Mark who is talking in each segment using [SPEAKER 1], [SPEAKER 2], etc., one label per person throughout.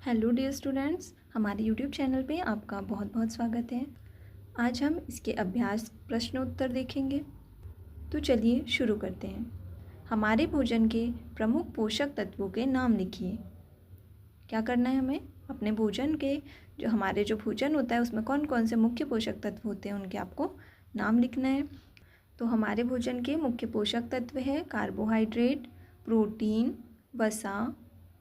[SPEAKER 1] Hello dear students, हमारे YouTube channel पे आपका बहुत बहुत स्वागत है। आज हम इसके अभ्यास प्रश्नोत्तर देखेंगे। तो चलिए शुरू करते हैं। हमारे भोजन के प्रमुख पोषक तत्वों के नाम लिखिए। क्या करना है हमें? अपने भोजन के हमारे जो भोजन होता है उसमें कौन कौन से मुख्य पोषक तत्व होते हैं उनके आपको नाम लिखना है। तो हमारे भोजन के मुख्य पोषक तत्व है कार्बोहाइड्रेट, प्रोटीन, वसा,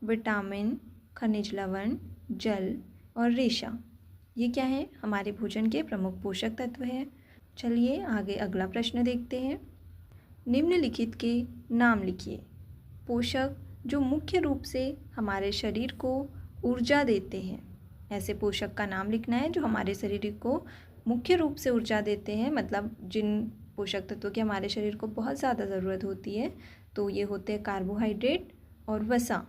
[SPEAKER 1] विटामिन, खनिज लवण, जल और रेशा। ये क्या है? हमारे भोजन के प्रमुख पोषक तत्व हैं। चलिए आगे अगला प्रश्न देखते हैं। निम्नलिखित के नाम लिखिए। पोषक जो मुख्य रूप से हमारे शरीर को ऊर्जा देते हैं। ऐसे पोषक का नाम लिखना है जो हमारे शरीर को मुख्य रूप से ऊर्जा देते हैं, मतलब जिन पोषक तत्वों की हमारे शरीर को बहुत ज़्यादा ज़रूरत होती है। तो ये होते हैं कार्बोहाइड्रेट और वसा।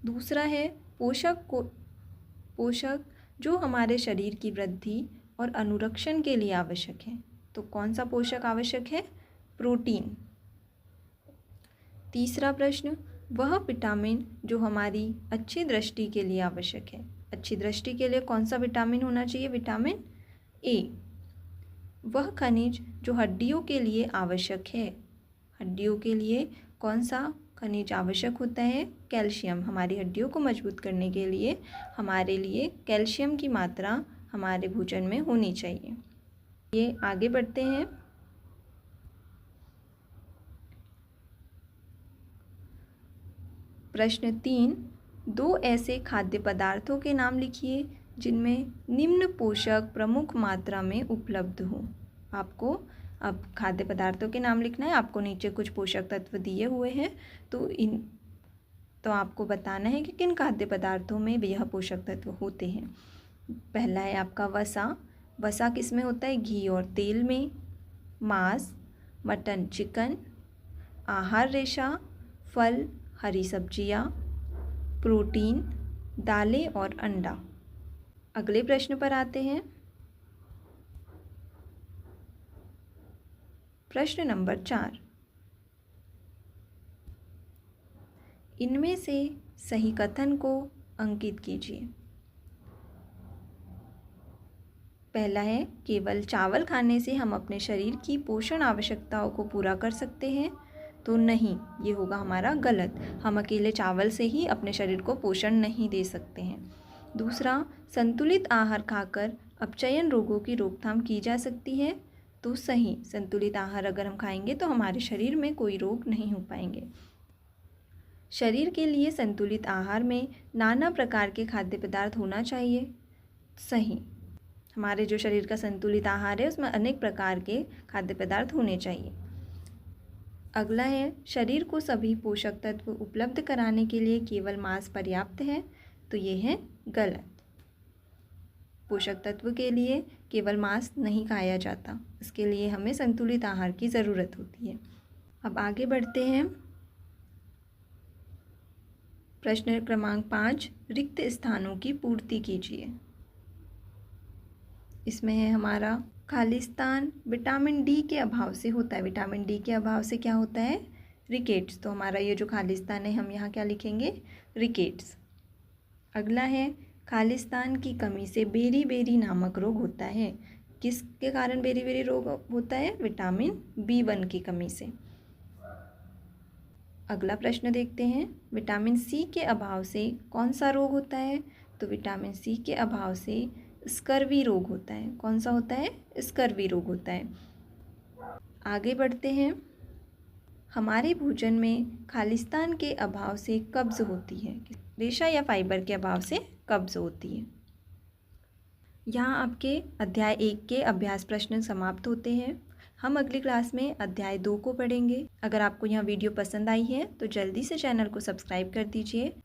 [SPEAKER 1] दूसरा है पोषक जो हमारे शरीर की वृद्धि और अनुरक्षण के लिए आवश्यक है। तो कौन सा पोषक आवश्यक है? प्रोटीन। तीसरा प्रश्न, वह विटामिन जो हमारी अच्छी दृष्टि के लिए आवश्यक है। अच्छी दृष्टि के लिए कौन सा विटामिन होना चाहिए? Vitamin A. वह खनिज जो हड्डियों के लिए आवश्यक है। हड्डियों के लिए कौन सा खनिज आवश्यक होता है? कैल्शियम। हमारी हड्डियों को मजबूत करने के लिए हमारे लिए कैल्शियम की मात्रा हमारे भोजन में होनी चाहिए। ये आगे बढ़ते हैं। प्रश्न 3, दो ऐसे खाद्य पदार्थों के नाम लिखिए जिनमें निम्न पोषक प्रमुख मात्रा में उपलब्ध हो। आपको अब खाद्य पदार्थों के नाम लिखना है। आपको नीचे कुछ पोषक तत्व दिए हुए हैं, तो आपको बताना है कि किन खाद्य पदार्थों में यह पोषक तत्व होते हैं। पहला है आपका वसा। वसा किस में होता है? घी और तेल में। मांस, मटन, चिकन। आहार रेशा, फल, हरी सब्जियां। प्रोटीन, दालें और अंडा। अगले प्रश्न पर आते हैं। प्रश्न नंबर 4, इनमें से सही कथन को अंकित कीजिए। पहला है, केवल चावल खाने से हम अपने शरीर की पोषण आवश्यकताओं को पूरा कर सकते हैं। तो नहीं, ये होगा हमारा गलत। हम अकेले चावल से ही अपने शरीर को पोषण नहीं दे सकते हैं। दूसरा, संतुलित आहार खाकर अपचयन रोगों की रोकथाम की जा सकती है। तो सही, संतुलित आहार अगर हम खाएंगे तो हमारे शरीर में कोई रोग नहीं हो पाएंगे। शरीर के लिए संतुलित आहार में नाना प्रकार के खाद्य पदार्थ होना चाहिए। सही, हमारे जो शरीर का संतुलित आहार है उसमें अनेक प्रकार के खाद्य पदार्थ होने चाहिए। अगला है, शरीर को सभी पोषक तत्व उपलब्ध कराने के लिए केवल मांस पर्याप्त है। तो ये है गलत। पोषक तत्व के लिए केवल मांस नहीं खाया जाता, इसके लिए हमें संतुलित आहार की ज़रूरत होती है। अब आगे बढ़ते हैं। प्रश्न क्रमांक 5, रिक्त स्थानों की पूर्ति कीजिए। इसमें है हमारा खालिस्तान विटामिन डी के अभाव से होता है। विटामिन डी के अभाव से क्या होता है? रिकेट्स। तो हमारा ये जो खालिस्तान है हम यहाँ क्या लिखेंगे? रिकेट्स। अगला है, खालिस्तान की कमी से बेरी बेरी नामक रोग होता है। किसके कारण बेरी बेरी रोग होता है? विटामिन B1 की कमी से। अगला प्रश्न देखते हैं। विटामिन सी के अभाव से कौन सा रोग होता है? तो विटामिन सी के अभाव से स्कर्वी रोग होता है। कौन सा होता है? स्कर्वी रोग होता है। आगे बढ़ते हैं। हमारे भोजन में खालिस्तान के अभाव से कब्ज होती है। रेशा या फाइबर के अभाव से कब्ज होती है। यहाँ आपके अध्याय 1 के अभ्यास प्रश्न समाप्त होते हैं। हम अगली क्लास में अध्याय 2 को पढ़ेंगे। अगर आपको यह वीडियो पसंद आई है तो जल्दी से चैनल को सब्सक्राइब कर दीजिए।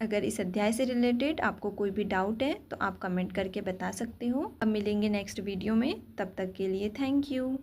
[SPEAKER 1] अगर इस अध्याय से रिलेटेड आपको कोई भी डाउट है तो आप कमेंट करके बता सकते हो। अब मिलेंगे नेक्स्ट वीडियो में, तब तक के लिए थैंक यू।